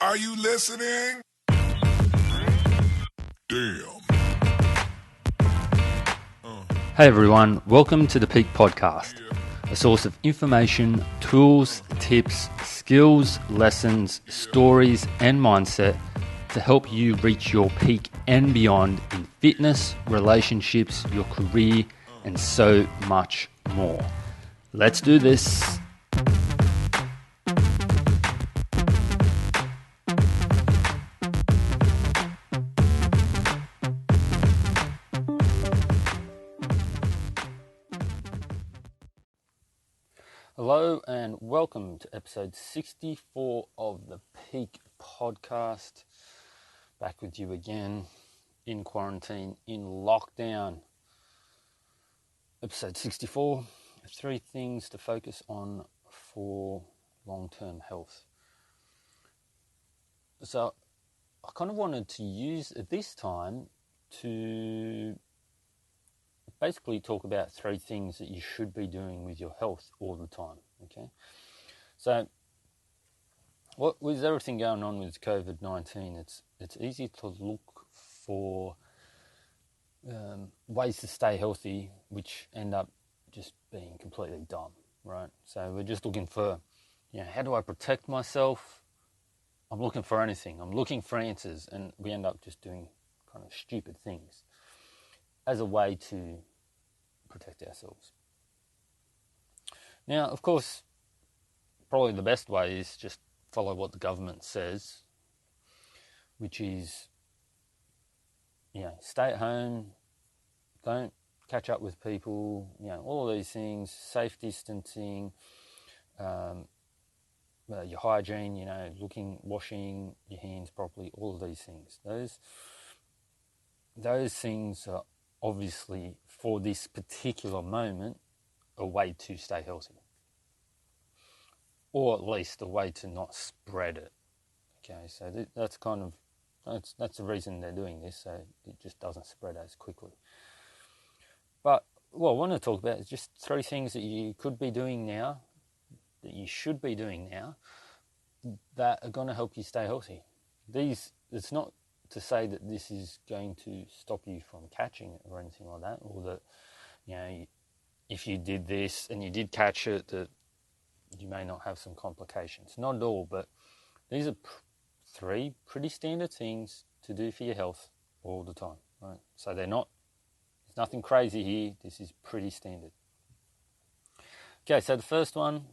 Are you listening? Damn. Hey everyone, welcome to the Peak Podcast, a source of information, tools, tips, skills, lessons, stories, and mindset to help you reach your peak and beyond in fitness, relationships, your career, and so much more. Let's do this. Hello and welcome to episode 64 of the Peak Podcast. Back with you again in quarantine, in lockdown. Episode 64, 3 things to focus on for long-term health. So I kind of wanted to use this time to basically talk about 3 things that you should be doing with your health all the time, okay? So with everything going on with COVID-19, it's easy to look for ways to stay healthy, which end up just being completely dumb, right? So we're just looking for, how do I protect myself? I'm looking for anything. I'm looking for answers, and we end up just doing kind of stupid things as a way to protect ourselves. Now, of course, probably the best way is just follow what the government says, which is, stay at home, don't catch up with people, all of these things, safe distancing, your hygiene, washing your hands properly, all of these things. Those things are obviously, for this particular moment, a way to stay healthy. Or at least a way to not spread it. Okay, so that's the reason they're doing this, so it just doesn't spread as quickly. But what I want to talk about is just 3 things that you could be doing now, that you should be doing now, that are going to help you stay healthy. It's not to say that this is going to stop you from catching it or anything like that, or that, if you did this and you did catch it, that you may not have some complications. Not at all, but these are 3 pretty standard things to do for your health all the time, right? So there's nothing crazy here. This is pretty standard. Okay, so the first one,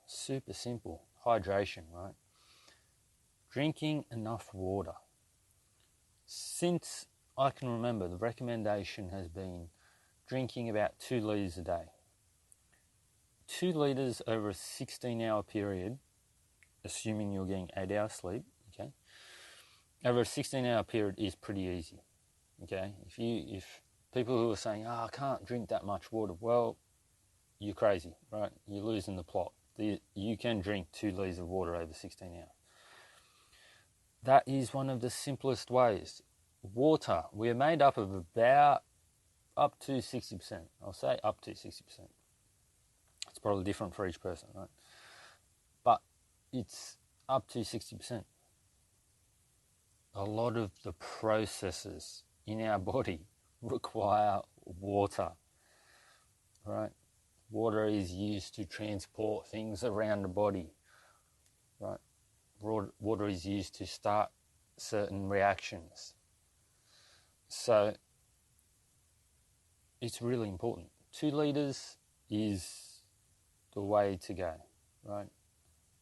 super simple, hydration, right? Drinking enough water. Since I can remember, the recommendation has been drinking about 2 litres a day. 2 litres over a 16-hour period, assuming you're getting 8 hours sleep, okay? Over a 16-hour period is pretty easy, okay? If people who are saying, I can't drink that much water, well, you're crazy, right? You're losing the plot. You can drink 2 litres of water over 16 hours. That is one of the simplest ways. Water, we're made up of about up to 60%. I'll say up to 60%. It's probably different for each person, right? But it's up to 60%. A lot of the processes in our body require water, right? Water is used to transport things around the body, right? Water is used to start certain reactions. So it's really important. 2 litres is the way to go, right?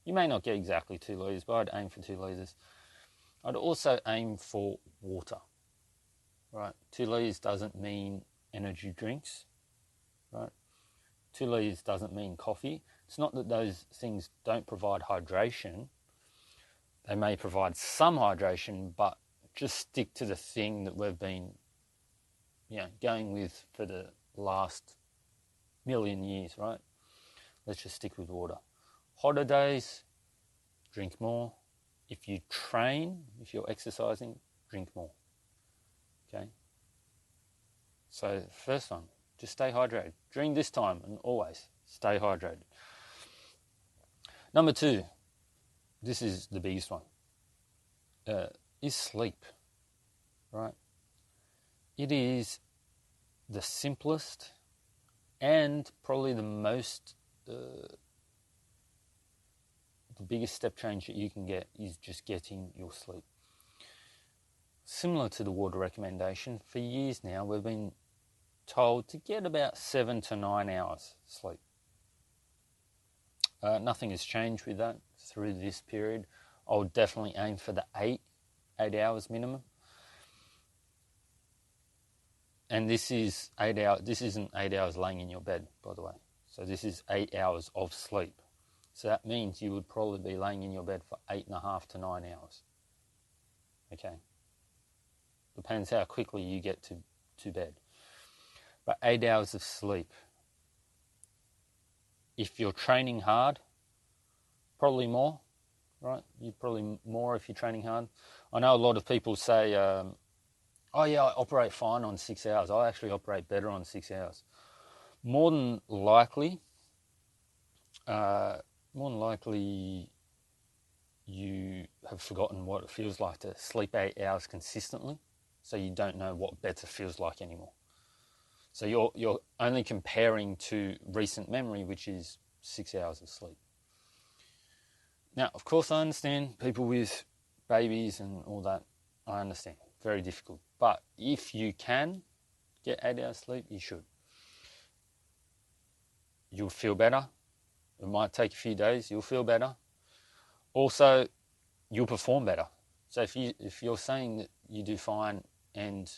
You may not get exactly 2 litres, but I'd aim for 2 litres. I'd also aim for water, right? 2 litres doesn't mean energy drinks, right? 2 litres doesn't mean coffee. It's not that those things don't provide hydration. They may provide some hydration, but just stick to the thing that we've been, going with for the last million years, right? Let's just stick with water. Hotter days, drink more. If you train, if you're exercising, drink more. Okay? So first one, just stay hydrated. During this time and always, stay hydrated. Number 2, this is the biggest one. is sleep, right? It is the simplest and probably the biggest step change that you can get is just getting your sleep. Similar to the water recommendation, for years now we've been told to get about 7 to 9 hours sleep. Nothing has changed with that through this period. I would definitely aim for the 8 hours minimum. And this is 8 hours. This isn't 8 hours laying in your bed, by the way. So this is 8 hours of sleep. So that means you would probably be laying in your bed for 8.5 to 9 hours. Okay. Depends how quickly you get to bed. But 8 hours of sleep. If you're training hard, probably more, right? You're probably more if you're training hard. I know a lot of people say, oh yeah, I operate fine on 6 hours. I actually operate better on 6 hours. More than likely, you have forgotten what it feels like to sleep 8 hours consistently, so you don't know what better feels like anymore. So you're only comparing to recent memory, which is 6 hours of sleep. Now, of course, I understand people with babies and all that. I understand. Very difficult. But if you can get 8 hours sleep, you should. You'll feel better. It might take a few days. You'll feel better. Also, you'll perform better. So if you're saying that you do fine and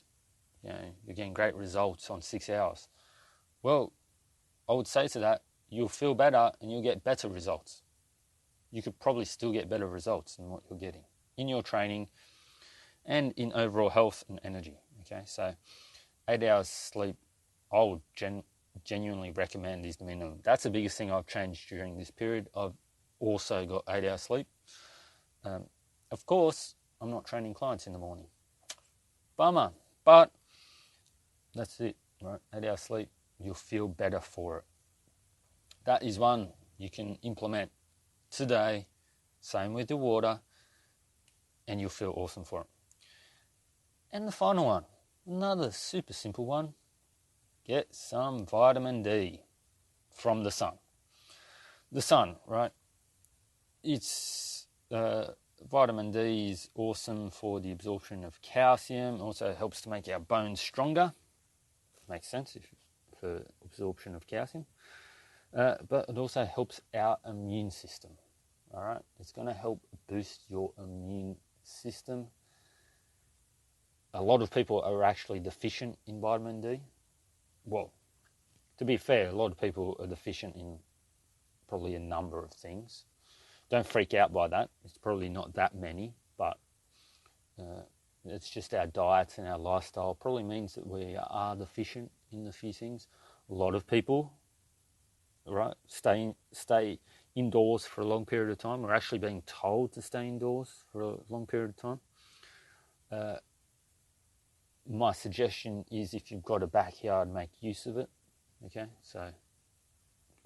you're getting great results on 6 hours, well, I would say to that, you'll feel better and you'll get better results. You could probably still get better results than what you're getting in your training and in overall health and energy. Okay, so 8 hours sleep, I would genuinely recommend is the minimum. That's the biggest thing I've changed during this period. I've also got 8 hours sleep. Of course, I'm not training clients in the morning. Bummer, but that's it, right? 8 hours sleep, you'll feel better for it. That is one you can implement today. Same with the water, and you'll feel awesome for it. And the final one, another super simple one, get some vitamin D from the sun. The sun, right? It's vitamin D is awesome for the absorption of calcium. Also helps to make our bones stronger. Makes sense for absorption of calcium. But it also helps our immune system. All right, it's going to help boost your immune system. A lot of people are actually deficient in vitamin D. Well, to be fair, a lot of people are deficient in probably a number of things. Don't freak out by that. It's probably not that many, but it's just our diets and our lifestyle probably means that we are deficient in a few things. A lot of people, right, stay indoors for a long period of time. We're actually being told to stay indoors for a long period of time. My suggestion is if you've got a backyard, make use of it. Okay, so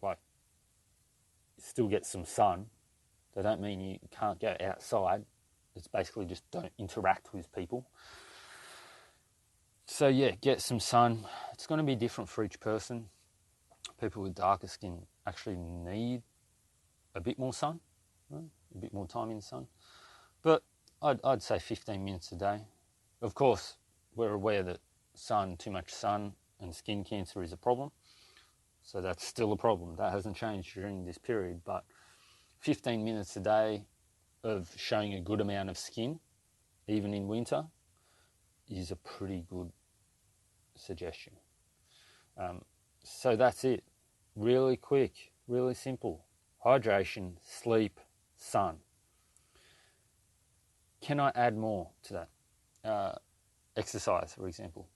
like still get some sun. They don't mean you can't go outside. It's basically just don't interact with people. So yeah, get some sun. It's going to be different for each person. People with darker skin actually need a bit more sun, right? A bit more time in the sun. But I'd say 15 minutes a day. Of course, we're aware that too much sun and skin cancer is a problem. So that's still a problem. That hasn't changed during this period. But 15 minutes a day of showing a good amount of skin, even in winter, is a pretty good suggestion. So that's it. Really quick, really simple. Hydration, sleep, sun. Can I add more to that? Exercise, for example.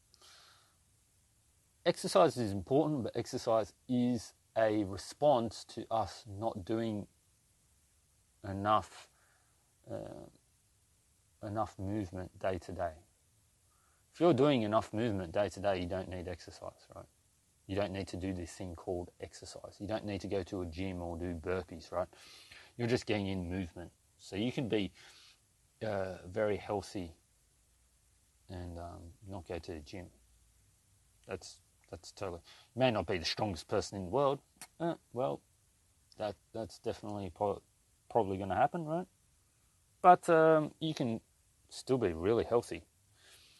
Exercise is important, but exercise is a response to us not doing enough movement day to day. If you're doing enough movement day to day, you don't need exercise, right? You don't need to do this thing called exercise. You don't need to go to a gym or do burpees, right? You're just getting in movement. So you can be very healthy and not go to the gym. That's totally. You may not be the strongest person in the world. Well, that's definitely probably going to happen, right? But you can still be really healthy.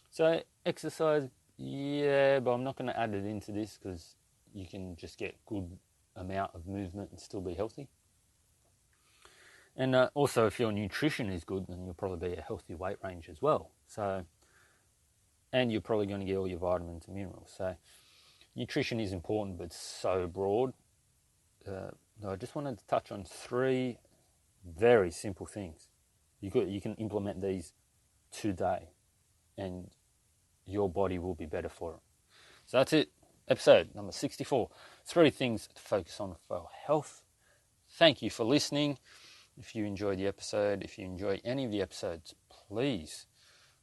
So exercise, yeah, but I'm not going to add it into this because you can just get good amount of movement and still be healthy. And also, if your nutrition is good, then you'll probably be a healthy weight range as well. So, and you're probably going to get all your vitamins and minerals. So, nutrition is important, but so broad. I just wanted to touch on 3 very simple things. You can implement these today, and your body will be better for it. So that's it. Episode number 64. 3 things to focus on for health. Thank you for listening. If you enjoyed the episode, if you enjoy any of the episodes, please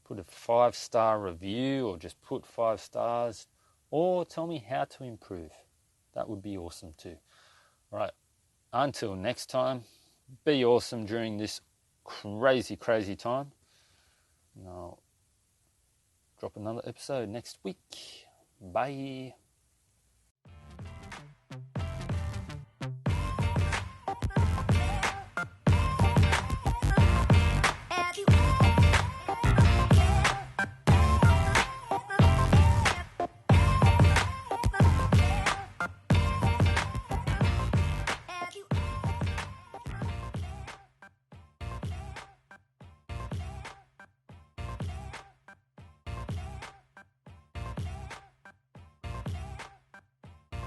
put a 5-star review or just put 5 stars or tell me how to improve. That would be awesome too. All right. Until next time, be awesome during this crazy, crazy time. And I'll drop another episode next week. Bye.